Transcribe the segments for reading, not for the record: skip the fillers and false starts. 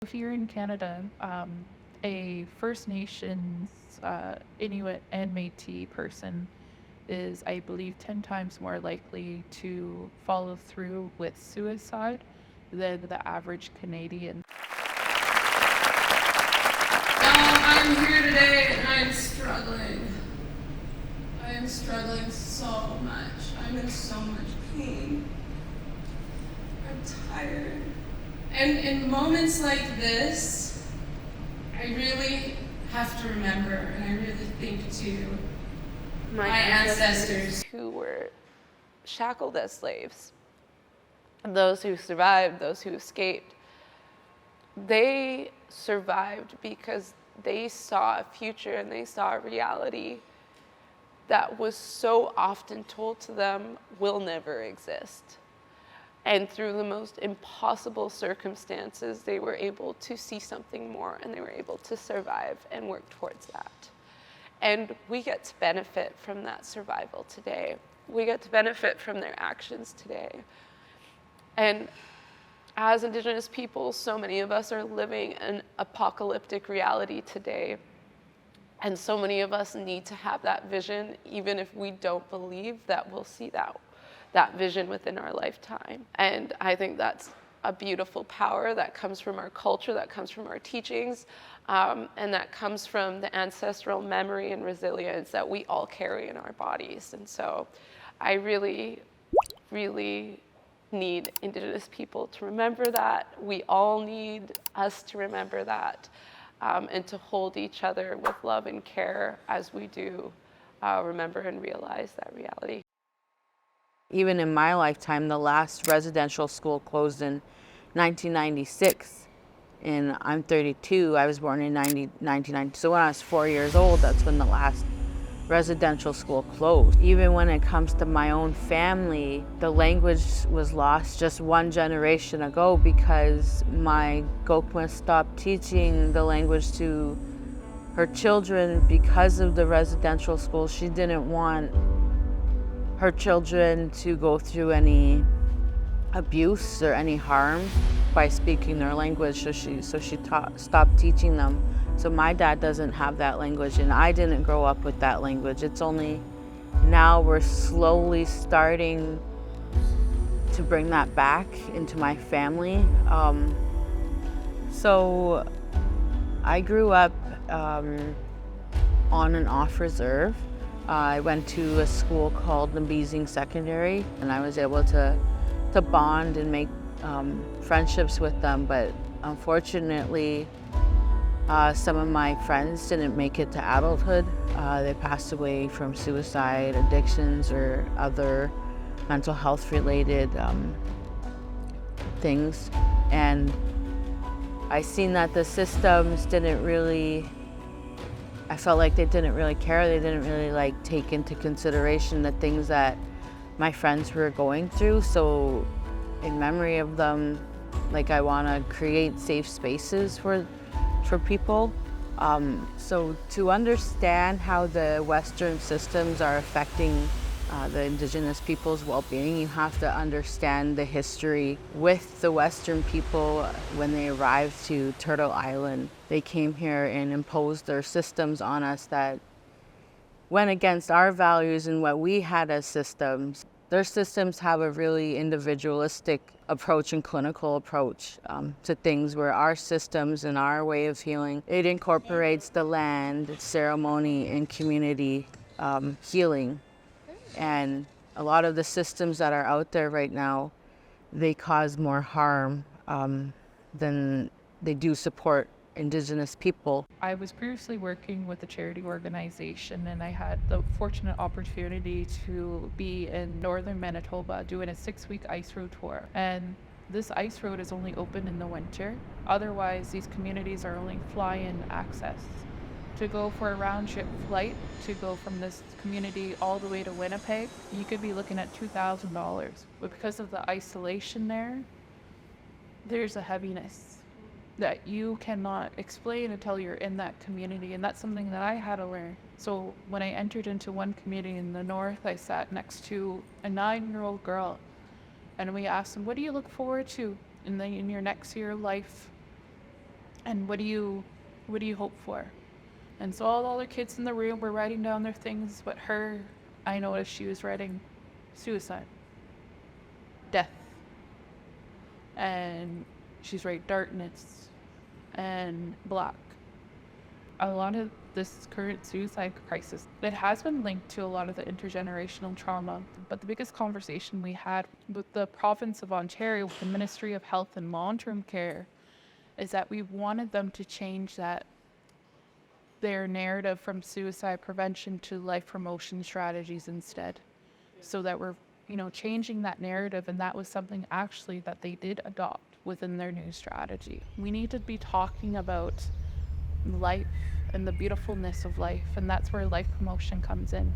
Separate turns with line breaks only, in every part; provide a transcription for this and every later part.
Here in Canada, a First Nations, Inuit, and Métis person is, I believe, 10 times more likely to follow through with suicide than the average Canadian.
I'm here today and I'm struggling. I am struggling so much. I'm in so much pain. I'm tired. And in moments like this, I really have to remember, and I really think to my ancestors who were shackled as slaves, those who survived, those who escaped. They survived because they saw a future and they saw a reality that was so often told to them will never exist. And through the most impossible circumstances, they were able to see something more and they were able to survive and work towards that. And we get to benefit from that survival today. We get to benefit from their actions today. And as Indigenous peoples, so many of us are living an apocalyptic reality today. And so many of us need to have that vision, even if we don't believe that we'll see that vision within our lifetime. And I think that's a beautiful power that comes from our culture, that comes from our teachings, and that comes from the ancestral memory and resilience that we all carry in our bodies. And so I really, really need Indigenous people to remember that. We all need us to remember that, and to hold each other with love and care as we do remember and realize that reality.
Even in my lifetime, the last residential school closed in 1996, and I'm 32. I was born in 1990. So when I was 4 years old, that's when the last residential school closed. Even when it comes to my own family, the language was lost just one generation ago because my Gokma stopped teaching the language to her children because of the residential school. She didn't want her children to go through any abuse or any harm by speaking their language, so she stopped teaching them. So my dad doesn't have that language, and I didn't grow up with that language. It's only now we're slowly starting to bring that back into my family. So I grew up on and off reserve. I went to a school called Nambizing Secondary, and I was able to bond and make friendships with them, but unfortunately, some of my friends didn't make it to adulthood. They passed away from suicide, addictions, or other mental health related things. And I seen that the systems didn't really, I felt like they didn't really care. They didn't really take into consideration the things that my friends were going through. So in memory of them, I want to create safe spaces for people. So to understand how the Western systems are affecting the Indigenous people's well-being, you have to understand the history with the Western people. When they arrived to Turtle Island, they came here and imposed their systems on us that went against our values and what we had as systems. Their systems have a really individualistic approach and clinical approach to things, where our systems and our way of healing, it incorporates the land, ceremony, and community healing. And a lot of the systems that are out there right now, they cause more harm than they do support Indigenous people.
I was previously working with a charity organization, and I had the fortunate opportunity to be in northern Manitoba doing a 6-week ice road tour. And this ice road is only open in the winter. Otherwise, these communities are only fly-in access. To go for a round-trip flight to go from this community all the way to Winnipeg, you could be looking at $2,000. But because of the isolation there's a heaviness that you cannot explain until you're in that community, and that's something that I had to learn. So when I entered into one community in the north, I sat next to a 9-year-old girl, and we asked them, what do you look forward to in your next year of life? And what do you hope for? And so all the other kids in the room were writing down their things, but her, I noticed she was writing suicide, death, and she's writing darkness and black. A lot of this current suicide crisis, it has been linked to a lot of the intergenerational trauma. But the biggest conversation we had with the province of Ontario, with the Ministry of Health and Long-Term Care, is that we wanted them to change their narrative from suicide prevention to life promotion strategies instead, so that we're changing that narrative. And that was something actually that they did adopt within their new strategy. We need to be talking about life and the beautifulness of life, and that's where life promotion comes in.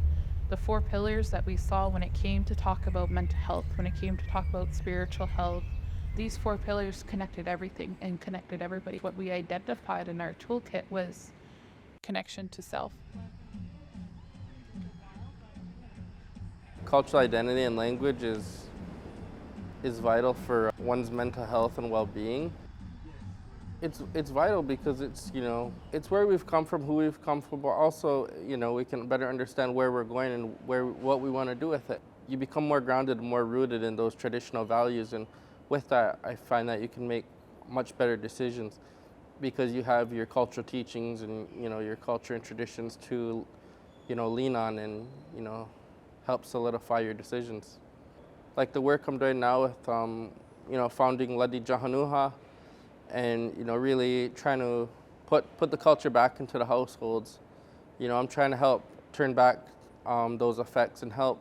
The 4 pillars that we saw when it came to talk about mental health, when it came to talk about spiritual health, these 4 pillars connected everything and connected everybody. What we identified in our toolkit was connection to self.
Cultural identity and language is vital for one's mental health and well-being. It's vital because it's where we've come from, who we've come from, but also we can better understand where we're going and what we want to do with it. You become more grounded, more rooted in those traditional values, and with that, I find that you can make much better decisions because you have your cultural teachings and your culture and traditions to lean on and help solidify your decisions. Like the work I'm doing now with founding Ladi Jahanuha, and really trying to put the culture back into the households. I'm trying to help turn back those effects and help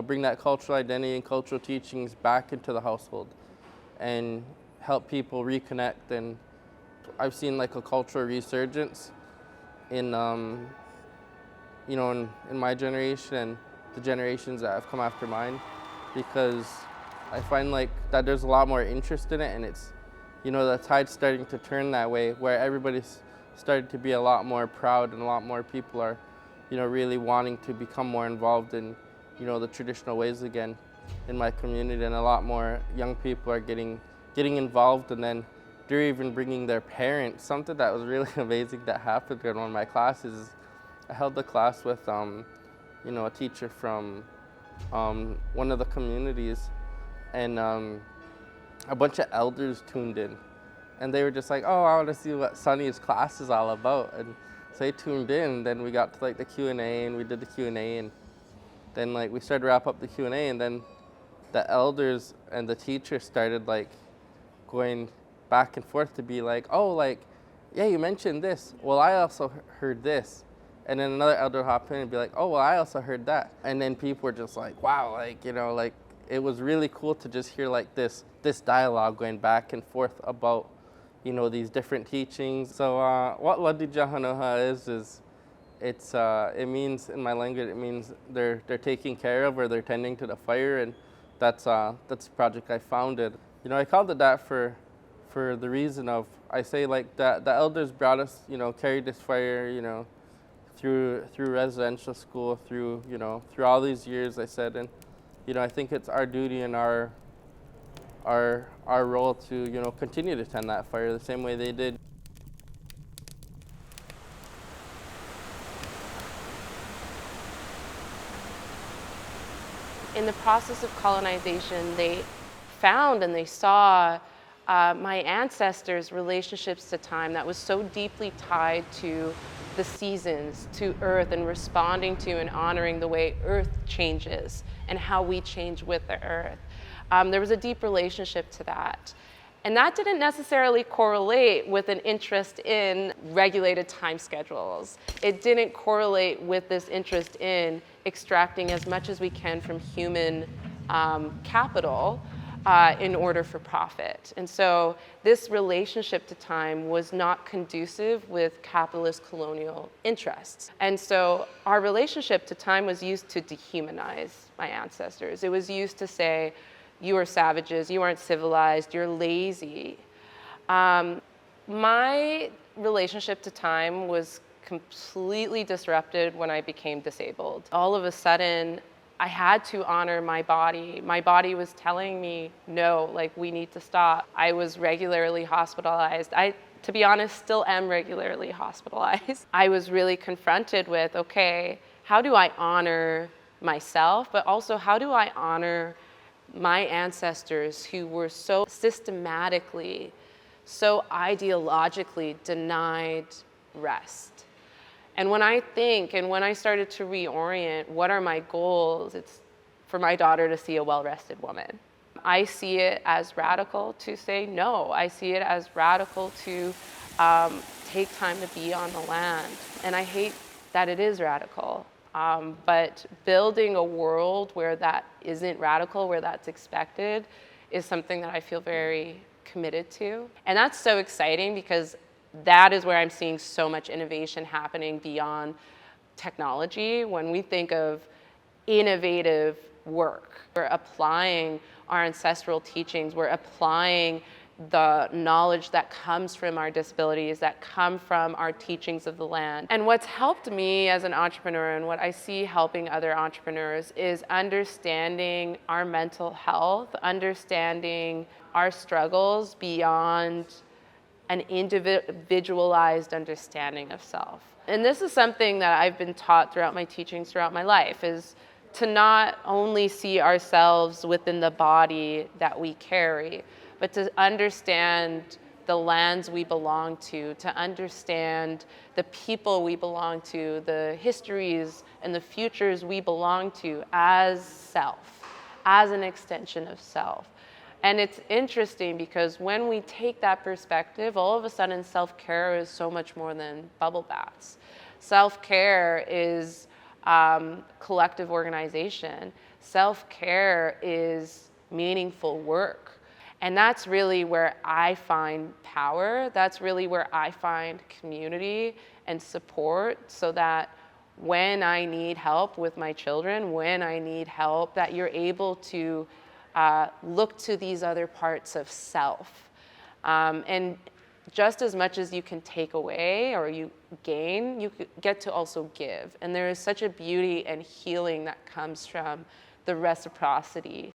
bring that cultural identity and cultural teachings back into the household and help people reconnect. And I've seen like a cultural resurgence in in my generation and the generations that have come after mine, because I find like that there's a lot more interest in it, and it's the tide's starting to turn that way, where everybody's started to be a lot more proud and a lot more people are really wanting to become more involved in the traditional ways again in my community, and a lot more young people are getting involved, and then they're even bringing their parents. Something that was really amazing that happened in one of my classes is I held a class with a teacher from one of the communities, and a bunch of elders tuned in, and they were just like, oh, I want to see what Sunny's class is all about. And so they tuned in, and then we got to like the Q&A, and we did the Q&A, and then like we started to wrap up the Q&A, and then the elders and the teacher started like going back and forth to be like, oh, like, yeah, you mentioned this. Well, I also heard this. And then another elder hop in and be like, oh, well, I also heard that. And then people were just like, wow, like, like it was really cool to just hear like this dialogue going back and forth about, these different teachings. So what Ladi Jahanoha is it means, in my language, it means they're taking care of, or they're tending to the fire, and that's a project I founded. I called it that for the reason of, I say like that the elders brought us, carried this fire, through residential school, through all these years, I said, and I think it's our duty and our role to continue to tend that fire the same way they did.
In the process of colonization, they found and they saw my ancestors' relationships to time that was so deeply tied to the seasons, to Earth, and responding to and honoring the way Earth changes and how we change with the Earth. There was a deep relationship to that. And that didn't necessarily correlate with an interest in regulated time schedules. It didn't correlate with this interest in extracting as much as we can from human capital in order for profit. And so this relationship to time was not conducive with capitalist colonial interests. And so our relationship to time was used to dehumanize my ancestors. It was used to say, you are savages, you aren't civilized, you're lazy. My relationship to time was completely disrupted when I became disabled. All of a sudden, I had to honor my body. My body was telling me, no, like we need to stop. I was regularly hospitalized. To be honest, still am regularly hospitalized. I was really confronted with, okay, how do I honor myself, but also how do I honor my ancestors who were so systematically, so ideologically denied rest? And when I think, and when I started to reorient, what are my goals? It's for my daughter to see a well-rested woman. I see it as radical to say no. I see it as radical to take time to be on the land. And I hate that it is radical. But building a world where that isn't radical, where that's expected, is something that I feel very committed to. And that's so exciting because that is where I'm seeing so much innovation happening beyond technology. When we think of innovative work, we're applying our ancestral teachings, we're applying the knowledge that comes from our disabilities, that come from our teachings of the land. And what's helped me as an entrepreneur and what I see helping other entrepreneurs is understanding our mental health, understanding our struggles beyond an individualized understanding of self. And this is something that I've been taught throughout my teachings throughout my life, is to not only see ourselves within the body that we carry, but to understand the lands we belong to understand the people we belong to, the histories and the futures we belong to as self, as an extension of self. And it's interesting because when we take that perspective, all of a sudden self-care is so much more than bubble baths. Self-care is collective organization. Self-care is meaningful work. And that's really where I find power. That's really where I find community and support, so that when I need help with my children, when I need help, that you're able to look to these other parts of self. And just as much as you can take away or you gain, you get to also give. And there is such a beauty and healing that comes from the reciprocity.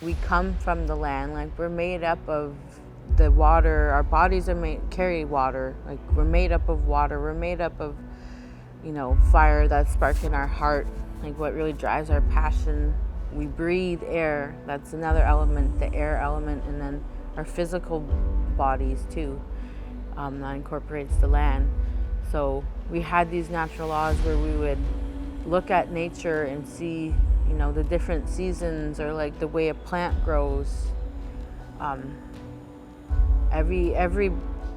We come from the land, like we're made up of the water. Our bodies are carry water. Like we're made up of water. We're made up of, fire that's sparking our heart. Like what really drives our passion. We breathe air. That's another element, the air element, and then our physical bodies too. That incorporates the land. So we had these natural laws where we would look at nature and see, the different seasons, or like the way a plant grows. Every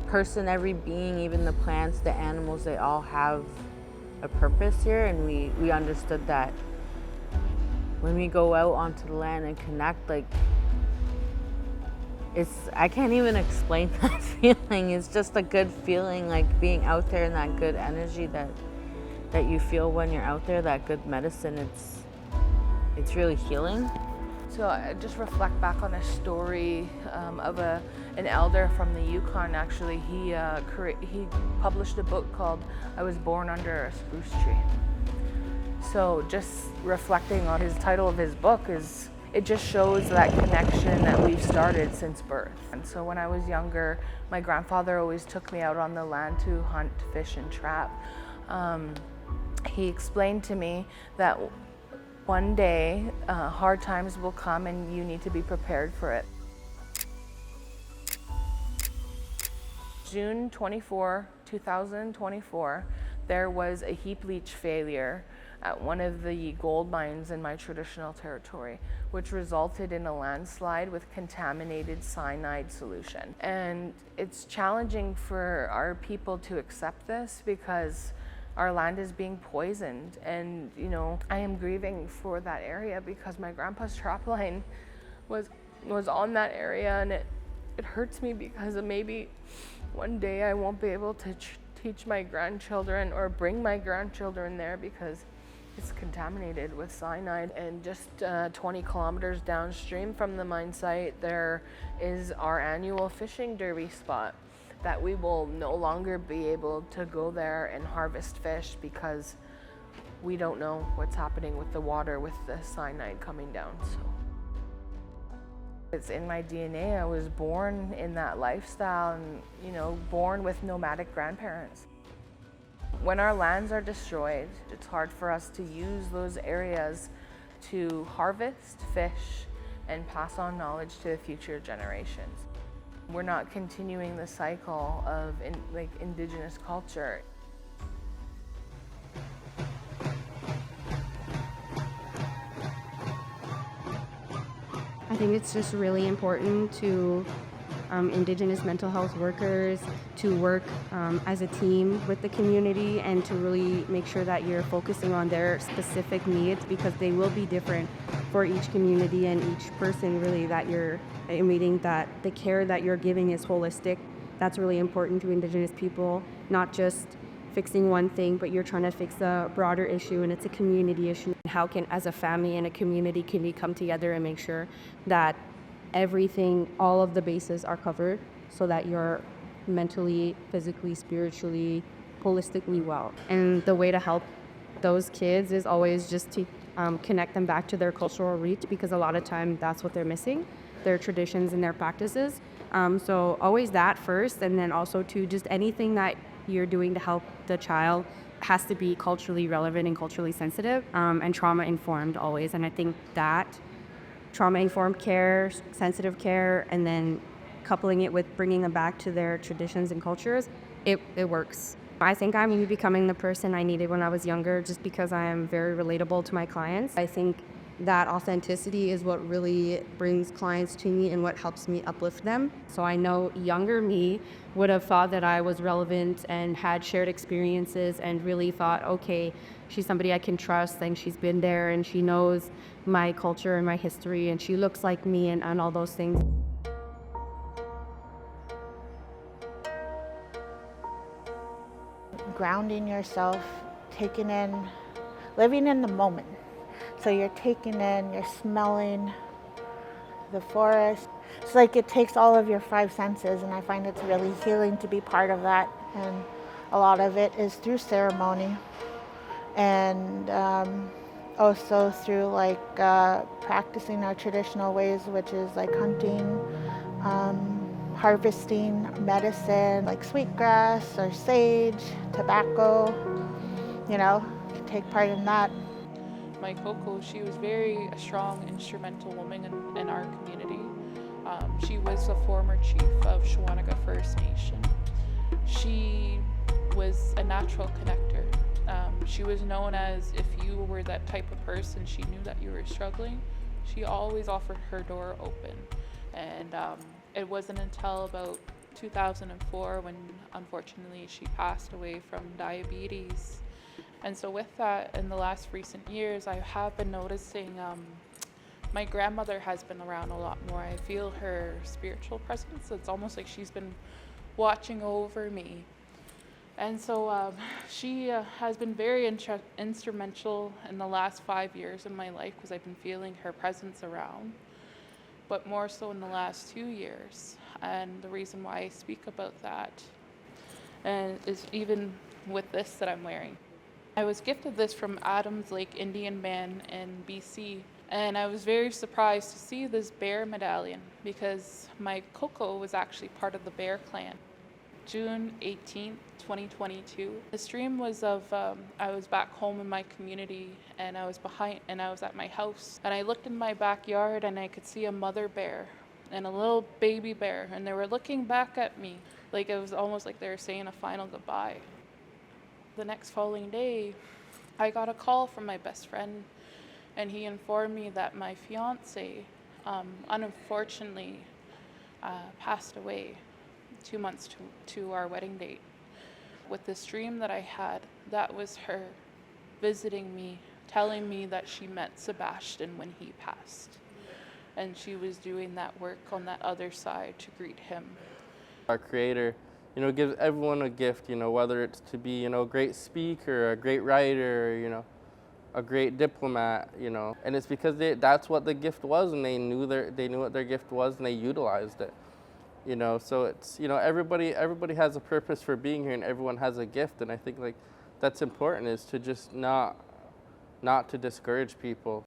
person, every being, even the plants, the animals, they all have a purpose here, and we understood that. When we go out onto the land and connect, like, I can't even explain that feeling. It's just a good feeling, like being out there, and that good energy that you feel when you're out there, that good medicine. It's really healing.
So I just reflect back on a story of an elder from the Yukon. Actually, he published a book called "I Was Born Under a Spruce Tree." So just reflecting on his title of his book it just shows that connection that we've started since birth. And so when I was younger, my grandfather always took me out on the land to hunt, fish, and trap. He explained to me that one day hard times will come and you need to be prepared for it. June 24, 2024, there was a heap leach failure at one of the gold mines in my traditional territory, which resulted in a landslide with contaminated cyanide solution. And it's challenging for our people to accept this because our land is being poisoned. And I am grieving for that area because my grandpa's trap line was on that area, and it hurts me because maybe one day I won't be able to teach my grandchildren or bring my grandchildren there because it's contaminated with cyanide. And just 20 kilometers downstream from the mine site, there is our annual fishing derby spot that we will no longer be able to go there and harvest fish because
we don't know what's happening with the water, with the cyanide coming down. So it's in my DNA. I was born in that lifestyle and, you know, born with nomadic grandparents. When our lands are destroyed, it's hard for us to use those areas to harvest, fish, and pass on knowledge to future generations. We're not continuing the cycle of Indigenous culture.
I think it's just really important to Indigenous mental health workers to work as a team with the community and to really make sure that you're focusing on their specific needs, because they will be different for each community and each person really that you're meeting, that the care that you're giving is holistic. That's really important to Indigenous people, not just fixing one thing, but you're trying to fix a broader issue, and it's a community issue. How can, as a family and a community, can we come together and make sure that everything, all of the bases are covered so that you're mentally, physically, spiritually, holistically well. And the way to help those kids is always just to connect them back to their cultural roots, because a lot of time that's what they're missing, their traditions and their practices. So always that first, and then also to just anything that you're doing to help the child has to be culturally relevant and culturally sensitive and trauma informed always. And I think that trauma-informed care, sensitive care, and then coupling it with bringing them back to their traditions and cultures, it works. I think I'm becoming the person I needed when I was younger, just because I am very relatable to my clients. I think that authenticity is what really brings clients to me and what helps me uplift them. So I know younger me would have thought that I was relevant and had shared experiences and really thought, okay, she's somebody I can trust and she's been there and she knows my culture and my history and she looks like me and all those things.
Grounding yourself, taking in, living in the moment. So you're taking in, you're smelling the forest. It's like it takes all of your five senses, and I find it's really healing to be part of that. And a lot of it is through ceremony, and also through practicing our traditional ways, which is like hunting, harvesting medicine like sweetgrass or sage, tobacco, take part in that.
My Coco, she was a strong, instrumental woman in our community. She was a former chief of Shawanaga First Nation. She was a natural connector. She was known as, if you were that type of person, she knew that you were struggling, she always offered her door open. And it wasn't until about 2004 when, unfortunately, she passed away from diabetes. And so with that, in the last recent years, I have been noticing my grandmother has been around a lot more. I feel her spiritual presence. It's almost like she's been watching over me. And so she has been very instrumental in the last 5 years of my life, because I've been feeling her presence around, but more so in the last 2 years. And the reason why I speak about that is even with this that I'm wearing. I was gifted this from Adams Lake Indian man in BC, and I was very surprised to see this bear medallion, because my Coco was actually part of the Bear Clan. June 18th, 2022. The stream was of, I was back home in my community, and I was at my house, and I looked in my backyard and I could see a mother bear and a little baby bear, and they were looking back at me like it was almost like they were saying a final goodbye. The next following day, I got a call from my best friend, and he informed me that my fiance, unfortunately, passed away 2 months to our wedding date. With this dream that I had, that was her visiting me, telling me that she met Sebastian when he passed, and she was doing that work on that other side to greet him.
Our Creator, gives everyone a gift, whether it's to be, a great speaker, a great writer, a great diplomat, and it's because that's what the gift was, and they knew what their gift was, and they utilized it, so it's, everybody has a purpose for being here, and everyone has a gift, and I think that's important, is to just not not to discourage people.